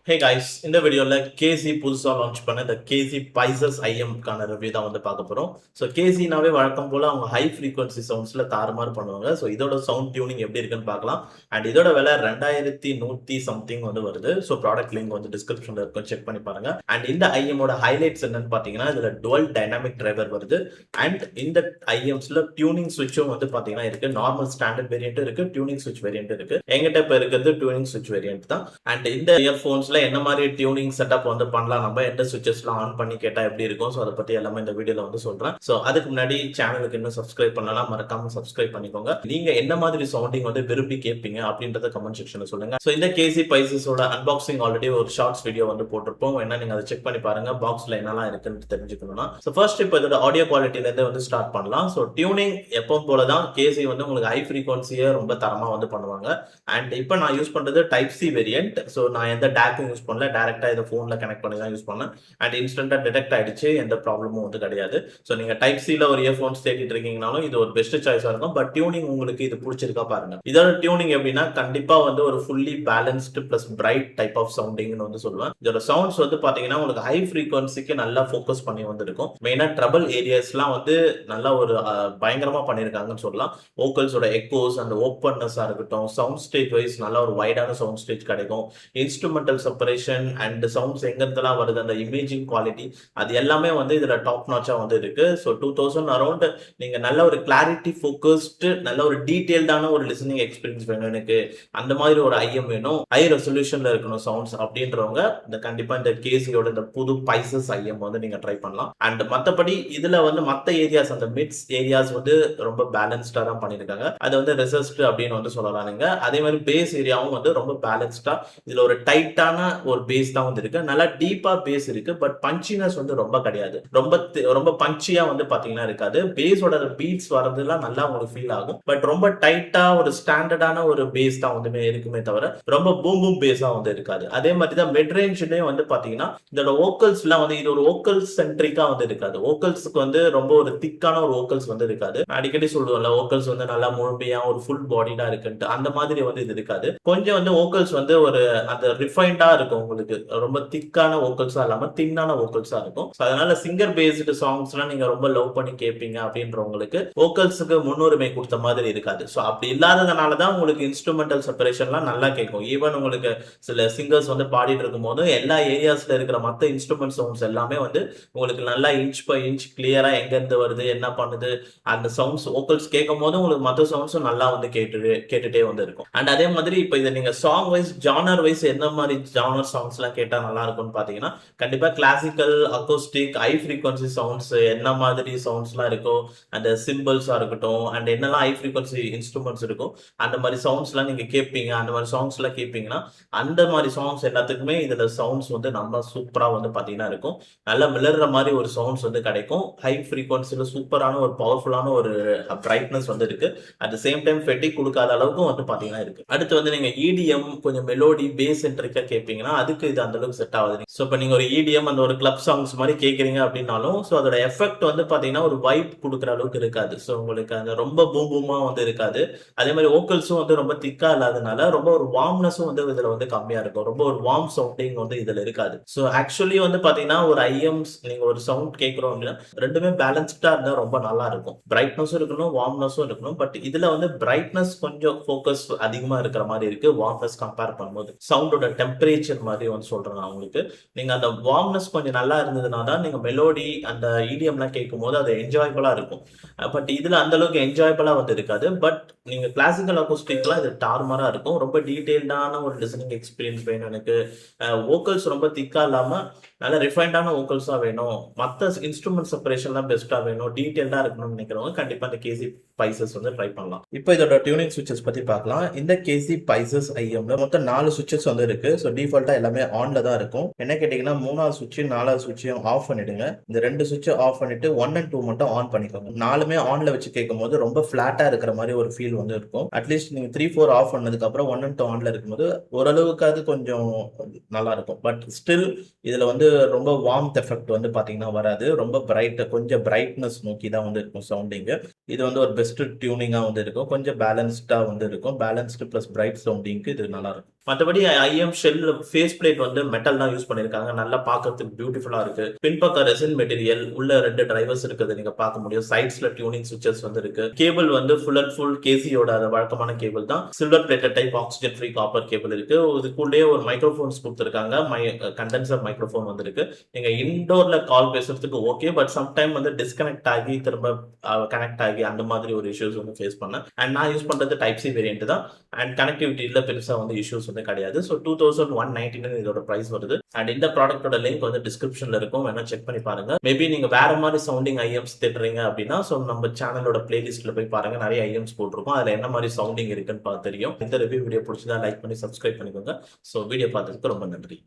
Hey guys, இந்த வீடியோல கேசி புதுசா லான்ச் பண்ண இந்த கேசி பைசஸ் ஐஎம்கான ரிவ்யூ தான் வந்து பார்க்க போறோம். ஸோ கேசினாவே வழக்கம் போல அவங்க ஹை ஃப்ரீக்வன்சி சவுண்ட்ஸ்ல தாறுமாறு பண்ணுவாங்க. ஸோ இதோட சவுண்ட் டியூனிங் எப்படி இருக்குன்னு பார்க்கலாம். அண்ட் இதோட விலை 2100 சம்திங் வந்து வருது. ஸோ ப்ராடக்ட் லிங்க் வந்து டிஸ்கிரிப்ஷன்ல இருக்கும், செக் பண்ணி பாருங்க. அண்ட் இந்த ஐஎம்மோட ஹைலைட்ஸ் என்னன்னு பார்த்தீங்கன்னா, இதுல டுவல் டைனாமிக் டிரைவர் வருது. அண்ட் இந்த ஐஎம்ஸ்ல டியூனிங் சுவிட்சும் வந்து பார்த்தீங்கன்னா இருக்கு. நார்மல் ஸ்டாண்டர்ட் வேரியன்ட் இருக்கு, டியூனிங் சுவிட்ச் வேரியன்ட் இருக்கு. எங்கிட்ட இப்போ இருக்கிறது டியூனிங் சுவிட்ச் வேரியன்ட் தான். அண்ட் இந்த இயர்ஃபோன்ஸ் என்ன மாதிரி டியூனிங் செட்டப் வந்து பண்ணலாம், நம்ம எந்த சுவிட்சஸ்லாம் ஆன் பண்ணி கேட்டா எப்படி இருக்கும், ஸோ அதை பத்தி எல்லாமே இந்த வீடியோல வந்து சொல்றேன். ஸோ அதுக்கு முன்னாடி சேனலுக்கு இன்னும் சப்ஸ்கிரைப் பண்ணலாம், மறக்காம சப்ஸ்கிரைப் பண்ணிக்கோங்க. நீங்க என்ன மாதிரி சவுண்டிங் வந்து விரும்பி கேட்பீங்க அப்படின்றத கமெண்ட் செக்ஷன்ல சொல்லுங்க. ஸோ இந்த கேசி பைசஸோட அன்பாக்சிங் ஆல்ரெடி ஒரு ஷார்ட்ஸ் வீடியோ வந்து போட்டிருப்போம், என்ன நீங்க அதை செக் பண்ணி பாருங்க, பாக்ஸ்ல என்னெல்லாம் இருக்குன்னு தெரிஞ்சுக்கணும்னா. ஸோ ஃபர்ஸ்ட் இப்போ இதோட ஆடியோ குவாலிட்டில இருந்து வந்து ஸ்டார்ட் பண்ணலாம். ஸோ டியூனிங் எப்பவும் போல தான் கேசி வந்து உங்களுக்கு ஹை ஃப்ரீக்வன்சியை ரொம்ப தரமா வந்து பண்ணுவாங்க. அண்ட் இப்போ நான் யூஸ் பண்றது டைப் சி வேரியன்ட். ஸோ நான் எந்த டேக்கும் யூஸ் பண்ணல, டைரக்டா இதை போன்ல கனெக்ட் பண்ணி தான் யூஸ் பண்ணேன். அண்ட் இன்ஸ்டன்டா டிடெக்ட் ஆயிடுச்சு, எந்த ப்ராப்ளமும் வந்து கிடையாது. ஸோ நீங்க டைப் சில ஒரு இயர்ஃபோன்ஸ் தேடிட்டு இருக்கீங்கனாலும் இது ஒரு பெஸ்ட் சாய்ஸா இருக்கும். பட் டியூனிங் உங்களுக்கு இது பிடிச்சிருக்கா பாருங்க. இதோட டியூனிங் எப்படின்னா கண்டிப்பா வந்து ஒரு fully balanced plus bright type of சவுண்டிங்னு வந்து சொல்லுவேன். இதோட சவுண்ட்ஸ் வந்து பாத்தீங்கன்னா உங்களுக்கு ஹை ஃப்ரீக்வன்சிக்கு நல்லா ஃபோக்கஸ் பண்ணி வந்திருக்கும். மெயினா ட்ரபிள் ஏரியாஸ்லாம் வந்து நல்லா ஒரு பயங்கரமா பண்ணியிருக்காங்கன்னு சொல்லலாம். வோக்கல்ஸோட எக்கோஸ் அந்த ஓப்பன்னஸா இருக்கட்டும், சவுண்ட் ஸ்டேஜ் வைஸ் நல்ல ஒரு வைடான சவுண்ட் ஸ்டேஜ் கிடைக்கும். இன்ஸ்ட்ருமெண்டல் செப்பரேஷன் அண்ட் சவுண்ட்ஸ் எங்கிருந்தெல்லாம் வருது, அந்த இமேஜிங் குவாலிட்டி, அது எல்லாமே வந்து இதுல டாப் நாச்சா வந்து இருக்கு. ஸோ 2000 அரௌண்ட் நீங்க நல்ல ஒரு கிளாரிட்டி ஃபோக்கஸ்டு நல்ல ஒரு டீடைல்டான ஒரு லிசனிங் எக்ஸ்பீரியன்ஸ் வேணும் எனக்கு, அந்த மாதிரி ஒரு ஐஎம் வேணும், ஹை ரெசல்யூஷன்ல இருக்கணும் சவுண்ட்ஸ் அப்படின்றவங்க இந்த கண்டிப்பா இந்த கேசியோட இந்த புது பைசஸ் ஐஎம் வந்து நீங்க ட்ரை பண்ணலாம். அண்ட் மற்றபடி இதுல வந்து மற்ற ஏரியாஸ் அந்த மிட்ஸ் ஏரியாஸ் வந்து ரொம்ப பேலன்ஸ்டா தான் பண்ணியிருக்காங்க. அது வந்து ரெசஸ்ட் அப்படின்னு வந்து சொல்லலாம் நீங்க. அதே மாதிரி பேஸ் ஏரியாவும் வந்து ரொம்ப பேலன்ஸ்டா, இதுல ஒரு டைட்டான ஒரு பேஸ் தான் வந்து இருக்கு, நல்லா டீப்பா பேஸ் இருக்கு. பட் பஞ்சினஸ் வந்து ரொம்ப கிடையாது, ரொம்ப பஞ்சியா வந்து பாத்தீங்கன்னா இருக்காது. பேஸோட பீட்ஸ் வரதுலாம் நல்லா உங்களுக்கு ஃபீல் ஆகும். பட் ரொம்ப டைட்டா ஒரு ஸ்டாண்டர்டான ஒரு பேஸ் தான் வந்து இருக்குமே தவிர ரொம்ப பூம் பூம் பேஸா வந்து இருக்காது. அதே மாதிரி தான் மிட் ரேஞ்ச்லயும் வந்து பாத்தீங்கன்னா இதோட வோக்கல்ஸ் எல்லாம் வந்து இது ஒரு வோக்கல் சென்ட்ரிக்கா வந்து இருக்காது. வோக்கல்ஸ்க்கு வந்து ரொம்ப ஒரு திக்கான ஒரு வோக்கல்ஸ் வந்து இருக்காது. அடிக்கடி சொல்லுவோம்ல, வோக்கல்ஸ் வந்து நல்லா முழுமையா ஒரு ஃபுல் பாடிடா இருக்குன்ட்டு, அந்த மாதிரி வந்து இது இருக்காது. கொஞ்சம் வந்து வோக்கல்ஸ் வந்து ஒரு அந்த ரிஃபைண்டா இருக்கும் உங்களுக்கு, ரொம்ப திக்கான வோக்கல்ஸா இல்லாம தின்னான வோக்கல்ஸா இருக்கும். அதனால சிங்கர் பேஸ்டு சாங்ஸ்லாம் நீங்க ரொம்ப லவ் பண்ணி கேட்பீங்க அப்படின்றவங்களுக்கு வோக்கல்ஸுக்கு முன்னுரிமை கொடுத்த மாதிரி இருக்காது. ஸோ அப்படி இல்லாததுனால தான் உங்களுக்கு இன்ஸ்ட்ருமெண்டல் செப்பரேஷன்லாம் நல்லா கேட்கும். ஈவன் உங்களுக்கு சில சிங்கர்ஸ் வந்து பாடிட்டு இருக்கும் போது எல்லா ஏரியாஸ்ல இருக்கிற மற்ற இன்ஸ்ட்ருமெண்ட் சவுண்ட்ஸ் எல்லாமே வந்து உங்களுக்கு நல்லா இன்ச் பை இன்ச் கிளியரா எங்க இருந்து வருது என்ன பண்ணுது அந்த சவுண்ட்ஸ் வோக்கல்ஸ் கேட்கும் போது உங்களுக்கு மற்ற சவுண்ட்ஸும் நல்லா வந்து கேட்டுட்டே வந்து இருக்கும். அண்ட் அதே மாதிரி இப்போ இதை நீங்க சாங் வைஸ் ஜானர் வைஸ் எந்த மாதிரி ஜானர் சாங்ஸ் எல்லாம் கேட்டா நல்லா இருக்கும்னு பாத்தீங்கன்னா கண்டிப்பா classical, acoustic, high frequency sounds என்ன மாதிரி சவுண்ட்ஸ் எல்லாம் இருக்கோ, அந்த சிம்பிள்ஸா இருக்கட்டும் அண்ட் என்னெல்லாம் ஹை ஃப்ரீக்வன்சி இன்ஸ்ட்ருமெண்ட்ஸ் இருக்கும் அந்த மாதிரி சவுண்ட்ஸ் எல்லாம் நீங்க கேட்பீங்க, அந்த மாதிரி சாங்ஸ் எல்லாம் கேட்பீங்கன்னா அந்த மாதிரி சாங்ஸ் எல்லாத்துக்குமே இதுல சவுண்ட்ஸ் வந்து நம்ம சூப்பரா வந்து பாத்தீங்கன்னா இருக்கும். நல்லா மிளற மாதிரி ஒரு சவுண்ட்ஸ் வந்து கிடைக்கும். ஹை ஃப்ரீக்வன்சில சூப்பரான ஒரு பவர்ஃபுல்லான ஒரு பிரைட்னஸ் வந்து இருக்கு. அட் த சேம் டைம் ஃபெட்டிக் கொடுக்காத அளவுக்கு வந்து பாத்தீங்கன்னா இருக்கு. அடுத்து வந்து நீங்க இடிஎம் கொஞ்சம் மெலோடி பேஸ் சென்ட்ரிக்கா கேட்பீங்கன்னா அதுக்கு இது அந்த அளவுக்கு செட் ஆகுது. ஸோ இப்போ நீங்க ஒரு இடிஎம் அந்த ஒரு கிளப் சாங்ஸ் மாதிரி கேட்குறீங்க அப்படின்னாலும் ஸோ அதோட எஃபெக்ட் வந்து பாத்தீங்கன்னா ஒரு வைப் கொடுக்குற அளவுக்கு இருக்காது. ஸோ உங்களுக்கு அந்த ரொம்ப பூம் பூமா வந்து இருக்காது. அதே மாதிரி வோக்கல்ஸும் வந்து ரொம்ப திக்கா இல்லாதனால ரொம்ப ஒரு வார்ம்னஸும் வந்து இதுல வந்து கம்மியா இருக்கும். ரொம்ப ஒரு வார்ம் சவுண்டிங் வந்து இதுல இருக்காது. ஸோ ஆக்சுவலி வந்து பாத்தீங்கன்னா ஒரு ஐஎம்ஸ் நீங்க ஒரு சவுண்ட் கேட்கிறோம் அப்படின்னா ரெண்டுமே பேலன்ஸ்டா இருந்தா ரொம்ப நல்லா இருக்கும். பிரைட்னஸும் இருக்கணும், வார்ம்னஸும் இருக்கணும். பட் இதுல வந்து பிரைட்னஸ் கொஞ்சம் ஃபோக்கஸ் அதிகமா இருக்கிற மாதிரி இருக்கு வார்ம்னஸ் கம்பேர் பண்ணும்போது. சவுண்டோட டெம்பரேச்சர் மாதிரி வந்து சொல்றேன் நான் உங்களுக்கு. நீங்க அந்த வார்ம்னஸ் கொஞ்சம் நல்லா இருந்ததுனா தான் நீங்க மெலோடி அந்த இடிஎம்லாம் கேட்கும் போது அது என்ஜாயபிளா இருக்கும். பட் இதுல அந்த அளவுக்கு என்ஜாயபிளா வந்து இருக்காது. பட் நீங்க கிளாசிக்கல் அக்கோஸ்டிக்லாம் இது டார்மரா இருக்கும். ரொம்ப டீடைல்டான ஒரு லிசனிங் எக்ஸ்பீரியன்ஸ் வேணும் எனக்கு. வோக்கல்ஸ் ரொம்ப திக்கா இல்லாம நல்ல ரிஃபைண்டான வோக்கல்ஸா வேணும், மற்ற இன்ஸ்ட்ருமெண்ட் செப்பரேஷன்லாம் பெஸ்டா வேணும், டீடைல்டா இருக்கணும்னு நினைக்கிறவங்க கண்டிப்பா இந்த கேசி பைசஸ் வந்து ட்ரை பண்ணலாம். இப்போ இதோட டியூனிங் சுவிட்சஸ் பத்தி பார்க்கலாம். இந்த கேசி பைசஸ் ஐஎம்ல மொத்தம் 4 சுவிட்சஸ் வந்து இருக்கு. ஸோ டிஃபால்ட்டா எல்லாமே ஆன்ல தான் இருக்கும். என்ன கேட்டீங்கன்னா 3வது சுவிட்ச் 4வது சுவிட்சையும் ஆஃப் பண்ணிடுங்க. இந்த 2 சுவிட்சை ஆஃப் பண்ணிட்டு 1 and 2 மட்டும் ஆன் பண்ணிக்கோங்க. 4மே ஆன்ல வச்சு கேட்கும் போது ரொம்ப ஃபிளாட்டா இருக்கிற மாதிரி ஒரு ஃபீல் வந்து இருக்கும். அட்லீஸ்ட் நீங்க 3, 4 ஆஃப் பண்ணதுக்கு அப்புறம் 1 and 2 ஆன்ல இருக்கும்போது ஓரளவுக்கு அது கொஞ்சம் நல்லா இருக்கும். பட் ஸ்டில் இதுல வந்து ரொம்ப வார்ம்த் எஃபெக்ட் வந்து பாத்தீங்கன்னா வராது. ரொம்ப கொஞ்சம் பிரைட்னஸ் நோக்கி தான் வந்து இருக்கும் சவுண்டிங். இது வந்து ஒரு பெஸ்ட் டியூனிங்கா வந்து இருக்கும். கொஞ்சம் பேலன்ஸ்டா வந்து இருக்கும். பேலன்ஸ்டு பிளஸ் பிரைட் சவுண்டிங்க்கு இது நல்லா இருக்கும். மத்தபடி ஐஎம் ஷெல் ஃபேஸ் பிளேட் வந்து மெட்டல் தான் யூஸ் பண்ணிருக்காங்க. நல்லா பார்க்கறதுக்கு பியூட்டிஃபுல்லா இருக்கு. பின்பக்கம் ரெசின் மெட்டீரியல், உள்ள 2 டிரைவர்ஸ் இருக்கிறத நீங்க பார்க்க முடியும். சைட்ஸ்ல டியூனிங் சுவிட்சஸ் வந்து இருக்கு. கேபிள் வந்து ஃபுல் அண்ட் ஃபுல் கேசியோட வழக்கமான கேபிள் தான். Silver plated type oxygen free copper cable இருக்கு. இதுக்குள்ளேயே ஒரு மைக்ரோஃபோன்ஸ் கொடுத்துருக்காங்க. கண்டென்சர் மைக்ரோஃபோன் வந்து இருக்கு. நீங்க இன்டோர்ல கால் பேசுறதுக்கு ஓகே. பட் சம்டைம் வந்து டிஸ்கனெக்ட் ஆகி திரும்ப கனெக்ட் ஆகி அந்த மாதிரி ஒரு இஷ்யூஸ் வந்து ஃபேஸ் பண்ணேன். அண்ட் நான் யூஸ் பண்றது டைப் சி வேரியன்ட் தான். அண்ட் கனெக்டிவிட்டியில பெருசா வந்து இஷ்யூஸ் வந்து கிடையாது. ஸோ 2199 இதோட பிரைஸ் வருது. அண்ட் இந்த ப்ராடக்ட்டோட லிங்க் வந்து டிஸ்கிரிப்ஷன்ல இருக்கும். வேணா செக் பண்ணி பாருங்க. மேபி நீங்க வேற மாதிரி சவுண்டிங் ஐஎம்ஸ் தேடுறீங்க அப்படின்னா ஸோ நம்ம சேனலோட பிளேலிஸ்ட்ல போய் பாருங்க. நிறைய ஐஎம்ஸ் போட்டிருக்கோம். அதுல என்ன மாதிரி சவுண்டிங் இருக்குன்னு தெரியும். இந்த ரிவ்யூ வீடியோ பிடிச்சதா லைக் பண்ணி சப்ஸ்கிரைப் பண்ணிக்கோங்க. ஸோ வீடியோ பார்த்ததுக்கு ரொம்ப நன்றி.